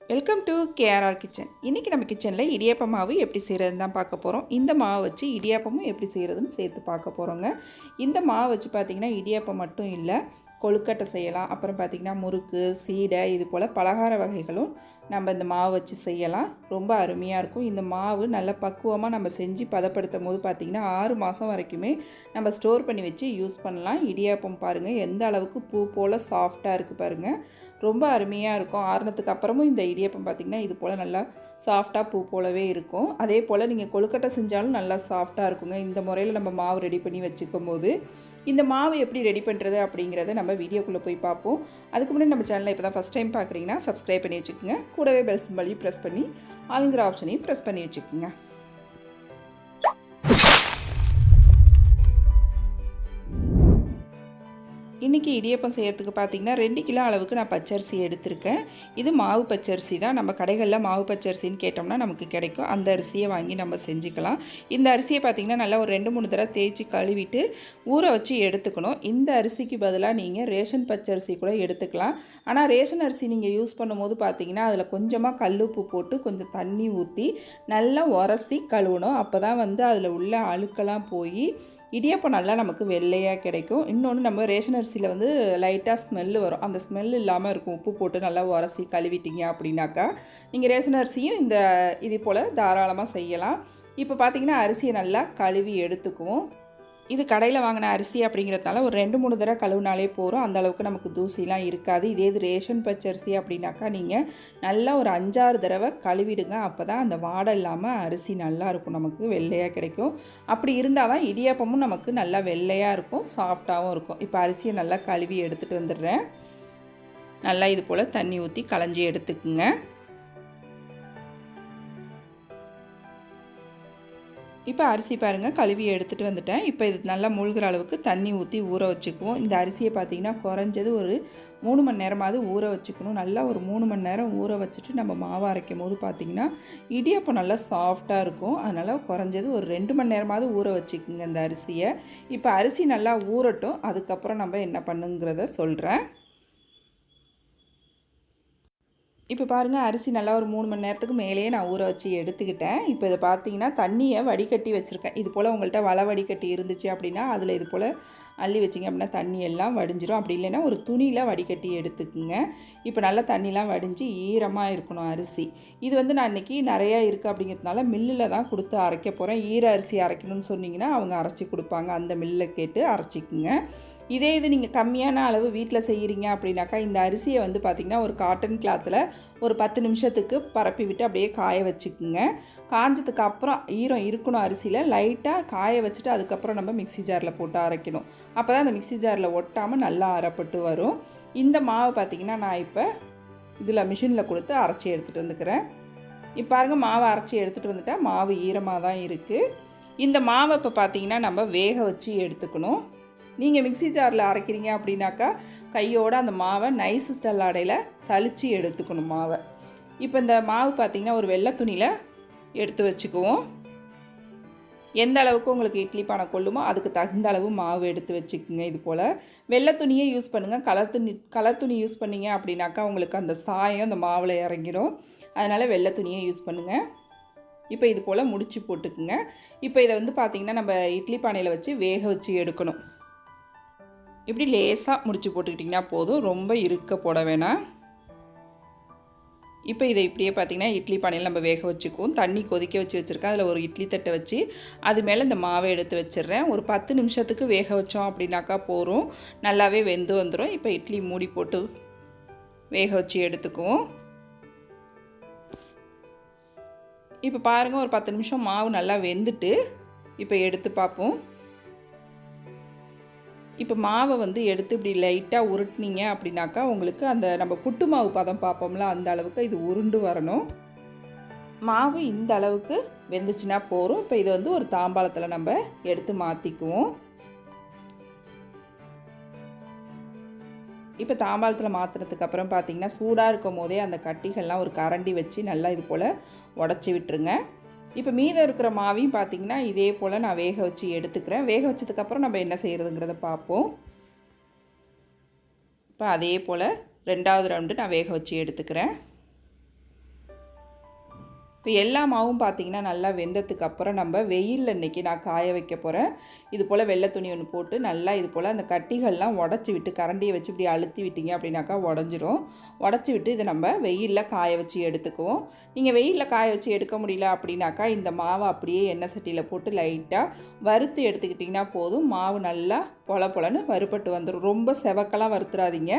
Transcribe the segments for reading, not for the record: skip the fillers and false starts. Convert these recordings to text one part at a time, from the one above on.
Welcome to KRR kitchen. இன்றைக்கி நம்ம கிச்சனில் இடியாப்ப மாவு எப்படி செய்கிறதுன்னு தான் பார்க்க போகிறோம். இந்த மாவு வச்சு இடியாப்பமும் எப்படி செய்கிறதுன்னு சேர்த்து பார்க்க போகிறோங்க. இந்த மாவு வச்சு பார்த்திங்கன்னா இடியாப்பம் மட்டும் இல்லை, கொழுக்கட்டை செய்யலாம். அப்புறம் பார்த்திங்கன்னா முறுக்கு, சீடை, இது போல் பலகார வகைகளும் நம்ம இந்த மாவு வச்சு செய்யலாம். ரொம்ப அருமையாக இருக்கும். இந்த மாவு நல்ல பக்குவமாக நம்ம செஞ்சு பதப்படுத்தும் போது பார்த்திங்கன்னா 6 மாதம் வரைக்குமே நம்ம ஸ்டோர் பண்ணி வச்சு யூஸ் பண்ணலாம். இடியாப்பம் பாருங்கள் எந்த அளவுக்கு பூ போல் சாஃப்டாக இருக்குது பாருங்கள். ரொம்ப அருமையாக இருக்கும். ஆறுனதுக்கு அப்புறமும் இந்த இடியாப்பம் பார்த்திங்கன்னா இது போல் நல்லா சாஃப்டாக பூ போலவே இருக்கும். அதே போல் நீங்கள் கொழுக்கட்டை செஞ்சாலும் நல்லா சாஃப்டாக இருக்குங்க. இந்த முறையில் நம்ம மாவு ரெடி பண்ணி வச்சுக்கும் போது இந்த மாவு எப்படி ரெடி பண்ணுறது அப்படிங்கிறத நம்ம வீடியோக்குள்ளே போய் பார்ப்போம். அதுக்கு முன்னாடி நம்ம சேனலில் இப்போ தான் ஃபஸ்ட் டைம் பார்க்குறீங்கன்னா சப்ஸ்கிரைப் பண்ணி வச்சுக்கோங்க. கூடவே பெல் சிம்பலையும் ப்ரெஸ் பண்ணி ஆளுங்கிற ஆப்ஷனையும் ப்ரெஸ் பண்ணி வச்சுக்கோங்க. இன்றைக்கி இடியப்பம் செய்கிறதுக்கு பார்த்திங்கன்னா 2 கிலோ அளவுக்கு நான் பச்சரிசி எடுத்திருக்கேன். இது மாவு பச்சரிசி தான். நம்ம கடைகளில் மாவு பச்சரிசின்னு கேட்டோம்னா நமக்கு கிடைக்கும். அந்த அரிசியை வாங்கி நம்ம செஞ்சுக்கலாம். இந்த அரிசியை பார்த்திங்கன்னா நல்லா ஒரு 2-3 தடவை தேய்ச்சி கழுவிட்டு ஊற வச்சு எடுத்துக்கணும். இந்த அரிசிக்கு பதிலாக நீங்கள் ரேஷன் பச்சரிசி கூட எடுத்துக்கலாம். ஆனால் ரேஷன் அரிசி நீங்கள் யூஸ் பண்ணும்போது பார்த்திங்கன்னா அதில் கொஞ்சமாக கல்லுப்பு போட்டு கொஞ்சம் தண்ணி ஊற்றி நல்லா உரசி கழுவணும். அப்போ தான் அதில் உள்ள அழுக்கெல்லாம் போய் இடியாப்பம் நல்லா நமக்கு வெள்ளையாக கிடைக்கும். இன்னொன்று நம்ம ரேஷன் அரிசியில் லைட்டாக ஸ்மெல்லு வரும். அந்த ஸ்மெல் இல்லாமல் இருக்கும். உப்பு போட்டு நல்லா உரசி கழுவிட்டீங்க அப்படின்னாக்கா நீங்கள் ரேஷன் அரிசியும் இது போல் தாராளமாக செய்யலாம். இப்போ பார்த்திங்கன்னா அரிசியை நல்லா கழுவி எடுத்துக்குவோம். இது கடையில் வாங்கின அரிசி அப்படிங்கிறதுனால ஒரு 2-3 தடவை கழுவுனாலே போகிறோம். அந்தளவுக்கு நமக்கு தூசிலாம் இருக்காது. இதே இது ரேஷன் பச்சரிசி அப்படின்னாக்கா நீங்கள் நல்லா ஒரு 5-6 தடவை கழுவிடுங்க. அப்போ தான் அந்த வாடை இல்லாமல் அரிசி நல்லாயிருக்கும், நமக்கு வெள்ளையாக கிடைக்கும். அப்படி இருந்தால் தான் இடியாப்பமும் நமக்கு நல்லா வெள்ளையாக இருக்கும், சாஃப்டாகவும் இருக்கும். இப்போ அரிசியை நல்லா கழுவி எடுத்துகிட்டு வந்துடுறேன். நல்லா இது போல் தண்ணி ஊற்றி களைஞ்சி எடுத்துக்குங்க. இப்போ அரிசி பாருங்கள் கழுவி எடுத்துகிட்டு வந்துட்டேன். இப்போ இது நல்லா மூழ்கிற அளவுக்கு தண்ணி ஊற்றி ஊற வச்சுக்குவோம். இந்த அரிசியை பார்த்திங்கன்னா குறைஞ்சது ஒரு 3 மணி நேரமாவது ஊற வச்சுக்கணும். நல்லா ஒரு 3 மணி நேரம் ஊற வச்சுட்டு நம்ம மாவு அரைக்கும் போது பார்த்திங்கன்னா இடியாப்பம் நல்லா சாஃப்டாக இருக்கும். அதனால் குறைஞ்சது ஒரு 2 மணி நேரமாவது ஊற வச்சுக்குங்க இந்த அரிசியை. இப்போ அரிசி நல்லா ஊறட்டும், அதுக்கப்புறம் நம்ம என்ன பண்ணுங்கிறத சொல்கிறேன். இப்போ பாருங்கள் அரிசி நல்லா ஒரு 3 மணி நேரத்துக்கு மேலேயே நான் ஊற வச்சு எடுத்துக்கிட்டேன். இப்போ இதை பார்த்தீங்கன்னா தண்ணியை வடிகட்டி வச்சுருக்கேன். இது போல் உங்கள்கிட்ட வடிகட்டி இருந்துச்சு அப்படின்னா அதில் இது போல் அள்ளி வச்சிங்க அப்படின்னா தண்ணி எல்லாம் வடிஞ்சிரும். அப்படி இல்லைன்னா ஒரு துணியில் வடிகட்டி எடுத்துக்குங்க. இப்போ நல்லா தண்ணிலாம் வடிஞ்சு ஈரமாக இருக்கணும் அரிசி. இது நான் இன்றைக்கி நிறையா இருக்குது அப்படிங்கிறதுனால மில்லில் தான் கொடுத்து அரைக்க போகிறேன். ஈர அரிசி அரைக்கணும்னு சொன்னிங்கன்னா அவங்க அரைச்சி கொடுப்பாங்க. அந்த மில்லில் கேட்டு அரைச்சிக்குங்க. இதே இது நீங்கள் கம்மியான அளவு வீட்டில் செய்கிறீங்க அப்படின்னாக்கா இந்த அரிசியை பார்த்திங்கன்னா ஒரு காட்டன் கிளாத்தில் ஒரு 10 நிமிஷத்துக்கு பரப்பி விட்டு அப்படியே காய வச்சுக்குங்க. காஞ்சதுக்கு அப்புறம் ஈரம் இருக்கணும் அரிசியில், லைட்டாக காய வச்சுட்டு அதுக்கப்புறம் நம்ம மிக்ஸி ஜாரில் போட்டு அரைக்கணும். அப்போ தான் அந்த மிக்ஸி ஜாரில் ஒட்டாமல் நல்லா அரைப்பட்டு வரும். இந்த மாவை பார்த்திங்கன்னா நான் இப்போ இதில் மிஷினில் கொடுத்து அரைச்சி எடுத்துகிட்டு வந்துக்கிறேன். இப்போ பாருங்கள் மாவை அரைச்சி எடுத்துகிட்டு வந்துட்டால் மாவு ஈரமாக தான் இருக்குது. இந்த மாவை இப்போ பார்த்திங்கன்னா நம்ம வேக வச்சு எடுத்துக்கணும். நீங்கள் மிக்ஸி ஜாரில் அரைக்கிறீங்க அப்படின்னாக்கா கையோடு அந்த மாவை நைஸ் ஜல்லாடையில் சலித்து எடுத்துக்கணும் மாவை. இப்போ இந்த மாவு பார்த்திங்கன்னா ஒரு வெள்ளை துணியில் எடுத்து வச்சுக்குவோம். எந்த அளவுக்கு உங்களுக்கு இட்லி பானை கொள்ளுமோ அதுக்கு தகுந்த அளவு மாவு எடுத்து வச்சுக்குங்க. இது போல் வெள்ளை துணியே யூஸ் பண்ணுங்கள். கலர் துணி யூஸ் பண்ணிங்க அப்படின்னாக்கா உங்களுக்கு அந்த சாயம் அந்த மாவில் இறங்கிடும். அதனால் வெள்ளை துணியே யூஸ் பண்ணுங்கள். இப்போ இது போல் முடிச்சு போட்டுக்குங்க. இப்போ இதை பார்த்திங்கன்னா நம்ம இட்லி பானையில் வச்சு வேக வச்சு எடுக்கணும். இப்படி லேசாக முடிச்சு போட்டுக்கிட்டிங்கன்னா போதும், ரொம்ப இருக்க போட வேணாம். இப்போ இதை இப்படியே பார்த்திங்கன்னா இட்லி பானையில் நம்ம வேக வச்சுக்குவோம். தண்ணி கொதிக்க வச்சுருக்கேன். அதில் ஒரு இட்லி தட்டை வச்சு அது மேலே இந்த மாவை எடுத்து வச்சிடுறேன். ஒரு 10 நிமிஷத்துக்கு வேக வச்சோம் அப்படின்னாக்கா போகிறோம், நல்லாவே வெந்து வந்துடும். இப்போ இட்லி மூடி போட்டு வேக வச்சு எடுத்துக்குவோம். இப்போ பாருங்கள் ஒரு 10 நிமிஷம் மாவு நல்லா வெந்துட்டு இப்போ எடுத்து பார்ப்போம். இப்போ மாவை எடுத்து இப்படி லைட்டாக உருட்டினீங்க அப்படின்னாக்கா உங்களுக்கு அந்த நம்ம புட்டு மாவு பதம் பார்ப்போம்ல அந்த அளவுக்கு இது உருண்டு வரணும். மாவு இந்த அளவுக்கு வெந்துச்சுன்னா போதும். இப்போ இது ஒரு தாம்பாளத்தில் நம்ம எடுத்து மாற்றிக்குவோம். இப்போ தாம்பாளத்தில் மாற்றினதுக்கு அப்புறம் பார்த்திங்கன்னா சூடாக இருக்கும் போதே அந்த கட்டிகள்லாம் ஒரு கரண்டி வச்சு நல்லா இது போல் உடச்சி விட்டுருங்க. இப்போ மீதம் இருக்கிற மாவையும் பார்த்திங்கன்னா இதே போல் நான் வேக வச்சு எடுத்துக்கிறேன். வேக வச்சதுக்கப்புறம் நம்ம என்ன செய்கிறதுங்கிறத பார்ப்போம். இப்போ அதே போல் 2வது ரவுண்டு நான் வேக வச்சு எடுத்துக்கிறேன். இப்போ எல்லா மாவும் பார்த்திங்கன்னா நல்லா வெந்ததுக்கு அப்புறம் நம்ம வெயிலில் இன்றைக்கி நான் காய வைக்க போகிறேன். இது போல் வெள்ளை துணி ஒன்று போட்டு நல்லா இது போல் அந்த கட்டிகள்லாம் உடச்சி விட்டு கரண்டியை வச்சு இப்படி அழுத்தி விட்டிங்க அப்படின்னாக்கா உடஞ்சிரும். உடச்சி விட்டு இதை நம்ம வெயிலில் காய வச்சு எடுத்துக்குவோம். நீங்கள் வெயிலில் காய வச்சு எடுக்க முடியல அப்படின்னாக்கா இந்த மாவை அப்படியே எண்ணெய் சட்டியில் போட்டு லைட்டாக வறுத்து எடுத்துக்கிட்டிங்கன்னா போதும். மாவு நல்லா பொல பொலன்னு வறுபட்டு வந்துடும். ரொம்ப செவக்கெல்லாம் வறுத்துறாதீங்க.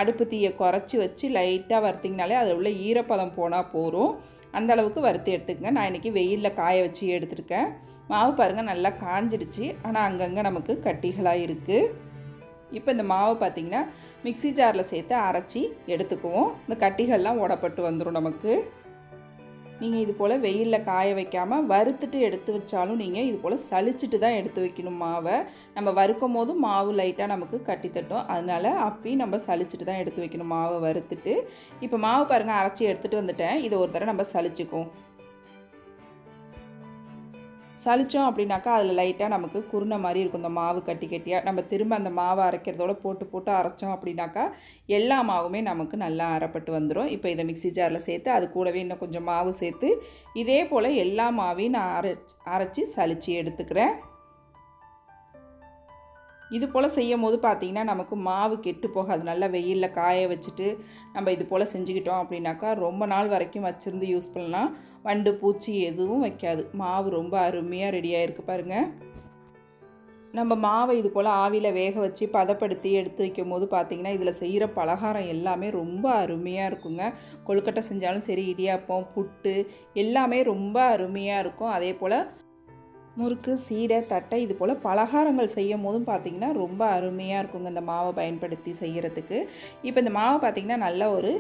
அடுப்பு தீயை குறைச்சி வச்சு லைட்டாக வறுத்திங்கனாலே அதில் உள்ள ஈரப்பதம் போனால் போதும். அந்த அளவுக்கு வறுத்து எடுத்துக்கங்க. நான் இன்றைக்கி வெயிலில் காய வச்சு எடுத்துருக்கேன். மாவு பாருங்கள் நல்லா காஞ்சிடுச்சு. ஆனால் அங்கங்கே நமக்கு கட்டிகளாக இருக்குது. இப்போ இந்த மாவு பார்த்திங்கன்னா மிக்ஸி ஜாரில் சேர்த்து அரைச்சி எடுத்துக்குவோம். இந்த கட்டிகள்லாம் உடப்பட்டு வந்துடும் நமக்கு. நீங்கள் இது போல் வெயிலில் காய வைக்காமல் வறுத்துட்டு எடுத்து வச்சாலும் நீங்கள் இது போல் சலிச்சுட்டு தான் எடுத்து வைக்கணும் மாவை. நம்ம வறுக்கும் போது மாவு லைட்டாக நமக்கு கட்டி தட்டும். அதனால் அப்பயும் நம்ம சலிச்சுட்டு தான் எடுத்து வைக்கணும் மாவை வறுத்துட்டு. இப்போ மாவு பாருங்கள் அரைச்சி எடுத்துகிட்டு வந்துட்டேன். இதை ஒரு தடவை நம்ம சலிச்சுக்குவோம். சலித்தோம் அப்படின்னாக்கா அதில் லைட்டாக நமக்கு குருணை மாதிரி இருக்கும் இந்த மாவு கட்டி கட்டியாக. நம்ம திரும்ப அந்த மாவை அரைக்கிறதோட போட்டு அரைச்சோம் அப்படின்னாக்கா எல்லா மாவுமே நமக்கு நல்லா அரைப்பட்டு வந்துடும். இப்போ இதை மிக்ஸி ஜாரில் சேர்த்து அது கூடவே இன்னும் கொஞ்சம் மாவு சேர்த்து இதே போல் எல்லா மாவையும் நான் அரைச்சி சலித்து எடுத்துக்கிறேன். இது போல் செய்யும் போது பார்த்திங்கன்னா நமக்கு மாவு கெட்டு போகாது. நல்லா வெயிலில் காய வச்சுட்டு நம்ம இது போல் செஞ்சுக்கிட்டோம் அப்படின்னாக்கா ரொம்ப நாள் வரைக்கும் வச்சுருந்து யூஸ் பண்ணலாம். வண்டு பூச்சி எதுவும் வைக்காது. மாவு ரொம்ப அருமையாக ரெடியாக இருக்குது பாருங்கள். நம்ம மாவை இது போல் ஆவியில் வேக வச்சு பதப்படுத்தி எடுத்து வைக்கும் போது பார்த்திங்கன்னா இதில் செய்கிற பலகாரம் எல்லாமே ரொம்ப அருமையாக இருக்குங்க. கொழுக்கட்டை செஞ்சாலும் சரி, இடியாப்பம், புட்டு எல்லாமே ரொம்ப அருமையாக இருக்கும். அதே போல் முறுக்கு, சீடை, தட்டை இது போல் பலகாரங்கள் செய்யும் போதும் பார்த்திங்கன்னா ரொம்ப அருமையாக இருக்குங்க இந்த மாவை பயன்படுத்தி செய்கிறதுக்கு. இப்போ இந்த மாவை பார்த்திங்கன்னா நல்ல ஒரு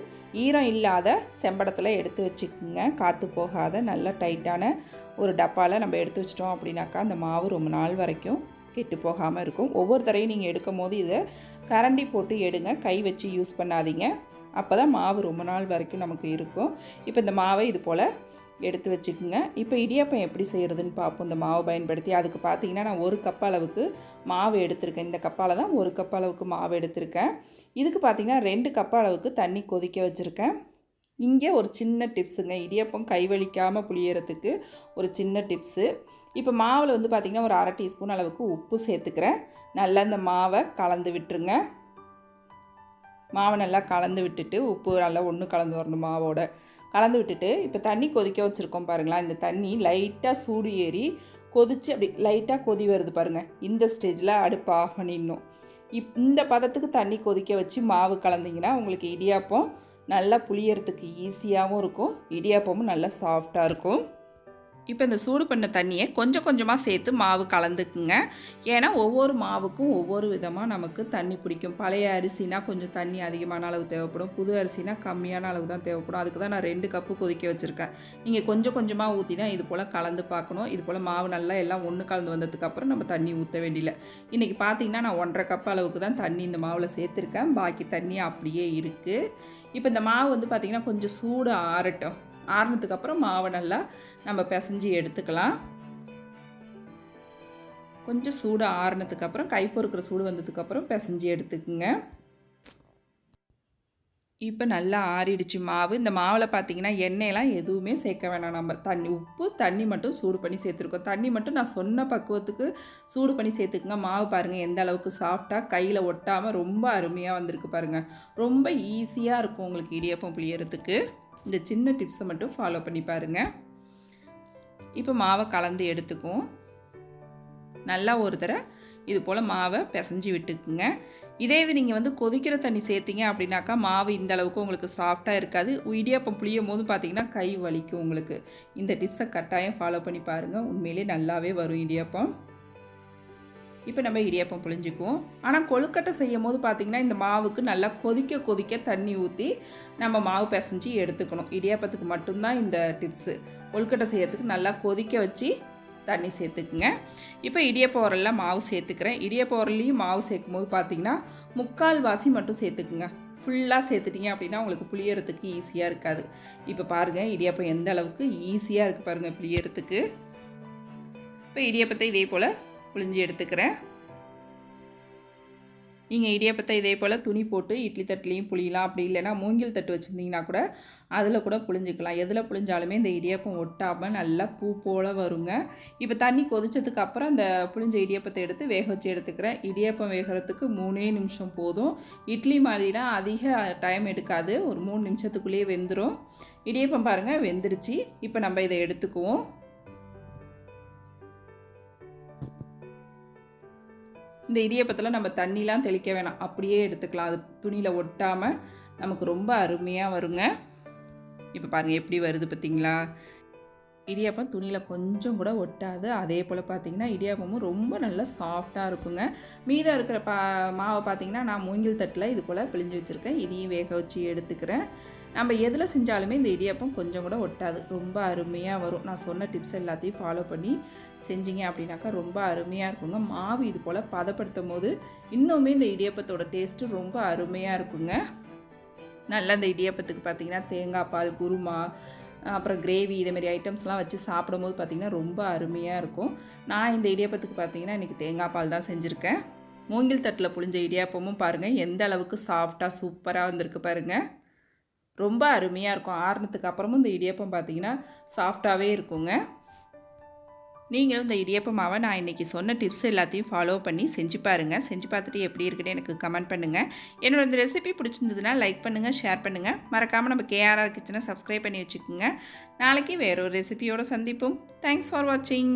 ஈரம் இல்லாத செம்படத்தில் எடுத்து வச்சுக்குங்க. காற்று போகாத நல்ல டைட்டான ஒரு டப்பாவில் நம்ம எடுத்து வச்சிட்டோம் அப்படின்னாக்கா அந்த மாவு ரொம்ப நாள் வரைக்கும் கெட்டு போகாமல் இருக்கும். ஒவ்வொரு தரையும் நீங்கள் எடுக்கும் போது இதை கரண்டி போட்டு எடுங்க. கை வச்சு யூஸ் பண்ணாதீங்க. அப்போ தான் மாவு ரொம்ப நாள் வரைக்கும் நமக்கு இருக்கும். இப்போ இந்த மாவை இது போல் எடுத்து வச்சுக்குங்க. இப்போ இடியாப்பம் எப்படி செய்கிறதுன்னு பார்ப்போம் இந்த மாவு பயன்படுத்தி. அதுக்கு பார்த்தீங்கன்னா நான் 1 கப் அளவுக்கு மாவு எடுத்திருக்கேன். இந்த கப்பால் தான் 1 கப் அளவுக்கு மாவு எடுத்திருக்கேன். இதுக்கு பார்த்திங்கன்னா 2 கப் அளவுக்கு தண்ணி கொதிக்க வச்சுருக்கேன். இங்கே ஒரு சின்ன டிப்ஸுங்க, இடியாப்பம் கைவலிக்காமல் புளியறதுக்கு ஒரு சின்ன டிப்ஸு. இப்போ மாவில் வந்து பார்த்திங்கன்னா ஒரு 1/2 டீஸ்பூன் அளவுக்கு உப்பு சேர்த்துக்கிறேன். நல்லா இந்த மாவை கலந்து விட்டுருங்க. மாவை நல்லா கலந்து விட்டுட்டு உப்பு நல்லா ஒன்று கலந்து வரணும் மாவோட. கலந்து விட்டுட்டு இப்போ தண்ணி கொதிக்க வச்சுருக்கோம் பாருங்களா. இந்த தண்ணி லைட்டாக சூடு ஏறி கொதித்து அப்படி லைட்டாக கொதி வருது பாருங்கள். இந்த ஸ்டேஜில் அடுப்பு ஆஃப் பண்ணிடணும். இந்த பதத்துக்கு தண்ணி கொதிக்க வச்சு மாவு கலந்திங்கன்னா உங்களுக்கு இடியாப்பம் நல்லா புளியறதுக்கு ஈஸியாகவும் இருக்கும். இடியாப்பமும் நல்லா சாஃப்டாக இருக்கும். இப்போ இந்த சூடு பண்ண தண்ணியை கொஞ்சம் கொஞ்சமாக சேர்த்து மாவு கலந்துக்குங்க. ஏன்னா ஒவ்வொரு மாவுக்கும் ஒவ்வொரு விதமாக நமக்கு தண்ணி பிடிக்கும். பழைய அரிசினா கொஞ்சம் தண்ணி அதிகமான அளவு தேவைப்படும். புது அரிசினா கம்மியான அளவு தான் தேவைப்படும். அதுக்கு தான் நான் 2 கப்பு கொதிக்க வச்சுருக்கேன். நீங்கள் கொஞ்சம் கொஞ்சமாக ஊற்றி தான் இது போல் கலந்து பார்க்கணும். இது போல் மாவு நல்லா எல்லாம் ஒன்று கலந்து வந்ததுக்கப்புறம் நம்ம தண்ணி ஊற்ற வேண்டியில்லை. இன்றைக்கி பார்த்திங்கன்னா நான் 1.5 கப் அளவுக்கு தான் தண்ணி இந்த மாவில் சேர்த்துருக்கேன். பாக்கி தண்ணி அப்படியே இருக்குது. இப்போ இந்த மாவு வந்து பார்த்திங்கன்னா கொஞ்சம் சூடு ஆறட்டும். ஆறுனதுக்கப்புறம் மாவை நல்லா நம்ம பிசைஞ்சு எடுத்துக்கலாம். கொஞ்சம் சூடு ஆறுனதுக்கப்புறம் கை பொறுக்கிற சூடு வந்ததுக்கப்புறம் பிசைஞ்சு எடுத்துக்குங்க. இப்போ நல்லா ஆறிடுச்சு மாவு. இந்த மாவில் பார்த்திங்கன்னா எண்ணெயெல்லாம் எதுவுமே சேர்க்க வேணாம். நம்ம உப்பு தண்ணி மட்டும் சூடு பண்ணி சேர்த்துருக்கோம். தண்ணி மட்டும் நான் சொன்ன பக்குவத்துக்கு சூடு பண்ணி சேர்த்துக்குங்க. மாவு பாருங்கள் எந்த அளவுக்கு சாஃப்டாக கையில் ஒட்டாமல் ரொம்ப அருமையாக வந்திருக்கு பாருங்கள். ரொம்ப ஈஸியாக இருக்கும் உங்களுக்கு இடியாப்பம் புளியறதுக்கு. இந்த சின்ன டிப்ஸை மட்டும் ஃபாலோ பண்ணி பாருங்கள். இப்போ மாவை கலந்து எடுத்துக்குவோம். நல்லா ஒரு தடவை இது போல் மாவை பிசைஞ்சு விட்டுக்குங்க. இதே இது நீங்கள் வந்து கொதிக்கிற தண்ணி சேர்த்திங்க அப்படின்னாக்கா மாவு இந்த அளவுக்கு உங்களுக்கு சாஃப்டாக இருக்காது. இடியாப்பம் புளியும் போது பார்த்திங்கன்னா கை வலிக்கும் உங்களுக்கு. இந்த டிப்ஸை கட்டாயம் ஃபாலோ பண்ணி பாருங்கள். உண்மையிலே நல்லாவே வரும் இடியாப்பம். இப்போ நம்ம இடியாப்பம் புளிஞ்சிக்குவோம். ஆனால் கொழுக்கட்டை செய்யும் போது பார்த்திங்கன்னா இந்த மாவுக்கு நல்லா கொதிக்க தண்ணி ஊற்றி நம்ம மாவு பிசைஞ்சு எடுத்துக்கணும். இடியாப்பத்துக்கு மட்டும்தான் இந்த டிப்ஸு. கொழுக்கட்டை செய்யறதுக்கு நல்லா கொதிக்க வச்சு தண்ணி சேர்த்துக்குங்க. இப்போ இடியாப்ப உரலில் மாவு சேர்த்துக்கிறேன். இடியாப்ப உரல்லையும் மாவு சேர்க்கும் போது பார்த்திங்கன்னா 3/4 வாசி மட்டும் சேர்த்துக்குங்க. ஃபுல்லாக சேர்த்துட்டிங்க அப்படின்னா உங்களுக்கு புளியறதுக்கு ஈஸியாக இருக்காது. இப்போ பாருங்கள் இடியாப்பம் எந்த அளவுக்கு ஈஸியாக இருக்குது பாருங்கள் புளியறதுக்கு. இப்போ இடியாப்பத்தை இதே போல் புளிஞ்சு எடுத்துக்கிறேன். நீங்கள் இடியாப்பத்தை இதே போல் துணி போட்டு இட்லி தட்டுலேயும் புளியலாம், அப்படி இல்லைன்னா மூங்கில் தட்டு வச்சுருந்தீங்கன்னா கூட அதில் கூட புழிஞ்சிக்கலாம். எதில் புழிஞ்சாலுமே இந்த இடியாப்பம் ஒட்டாமல் நல்லா பூ போல் வருங்க. இப்போ தண்ணி கொதிச்சதுக்கு அப்புறம் இந்த புழிஞ்ச இடியாப்பத்தை எடுத்து வேக வச்சு எடுத்துக்கிறேன். இடியாப்பம் வேகிறதுக்கு 3 நிமிஷம் போதும். இட்லி மாதிரினா அதிக டைம் எடுக்காது, ஒரு 3 நிமிஷத்துக்குள்ளேயே வெந்துடும். இடியாப்பம் பாருங்கள் வெந்துருச்சு. இப்போ நம்ம இதை எடுத்துக்குவோம். இந்த இடியாப்பத்தில் நம்ம தண்ணிலாம் தெளிக்க வேணாம், அப்படியே எடுத்துக்கலாம். அது துணியில் ஒட்டாமல் நமக்கு ரொம்ப அருமையாக வருங்க. இப்போ பாருங்கள் எப்படி வருது பார்த்தீங்களா? இடியாப்பம் துணியில் கொஞ்சம் கூட ஒட்டாது. அதே போல் பார்த்திங்கன்னா இடியாப்பமும் ரொம்ப நல்லா சாஃப்டாக இருக்குங்க. மீதம் இருக்கிற மாவை பார்த்திங்கன்னா நான் மூங்கில் தட்டில் இது போல் பிழிஞ்சு வச்சுருக்கேன். இதையும் வேக வச்சு எடுத்துக்கிறேன். நம்ம எதில் செஞ்சாலுமே இந்த இடியாப்பம் கொஞ்சம் கூட ஒட்டாது, ரொம்ப அருமையாக வரும். நான் சொன்ன டிப்ஸ் எல்லாத்தையும் ஃபாலோ பண்ணி செஞ்சீங்க அப்படின்னாக்கா ரொம்ப அருமையாக இருக்குங்க. மாவு இது போல் பதப்படுத்தும் போது இன்னுமே இந்த இடியாப்பத்தோட டேஸ்ட்டு ரொம்ப அருமையாக இருக்குங்க. நல்லா இந்த இடியாப்பத்துக்கு பார்த்திங்கன்னா தேங்காய் பால், குருமா, அப்புறம் கிரேவி இதேமாரி ஐட்டம்ஸ்லாம் வச்சு சாப்பிடும்போது பார்த்திங்கன்னா ரொம்ப அருமையாக இருக்கும். நான் இந்த இடியாப்பத்துக்கு பார்த்திங்கன்னா இன்றைக்கி தேங்காய் பால் தான் செஞ்சுருக்கேன். மூங்கில் தட்டில் புழிஞ்ச இடியாப்பமும் பாருங்கள் எந்த அளவுக்கு சாஃப்டாக சூப்பராக வந்திருக்கு பாருங்கள். ரொம்ப அருமையாக இருக்கும். ஆறுனதுக்கு அப்புறமும் இந்த இடியாப்பம் பார்த்திங்கன்னா சாஃப்டாகவே இருக்குங்க. நீங்களும் இந்த இடியாப்ப மாவை நான் இன்றைக்கி சொன்ன டிப்ஸ் எல்லாத்தையும் ஃபாலோ பண்ணி செஞ்சு பாருங்கள். செஞ்சு பார்த்துட்டு எப்படி இருக்குன்னு எனக்கு கமெண்ட் பண்ணுங்கள். என்னோட இந்த ரெசிபி பிடிச்சிருந்ததுன்னா லைக் பண்ணுங்கள், ஷேர் பண்ணுங்கள். மறக்காமல் நம்ம KRR கிச்சனை சப்ஸ்கிரைப் பண்ணி வச்சுக்கோங்க. நாளைக்கு வேறொரு ரெசிபியோடு சந்திப்போம். தேங்க்ஸ் ஃபார் வாட்சிங்.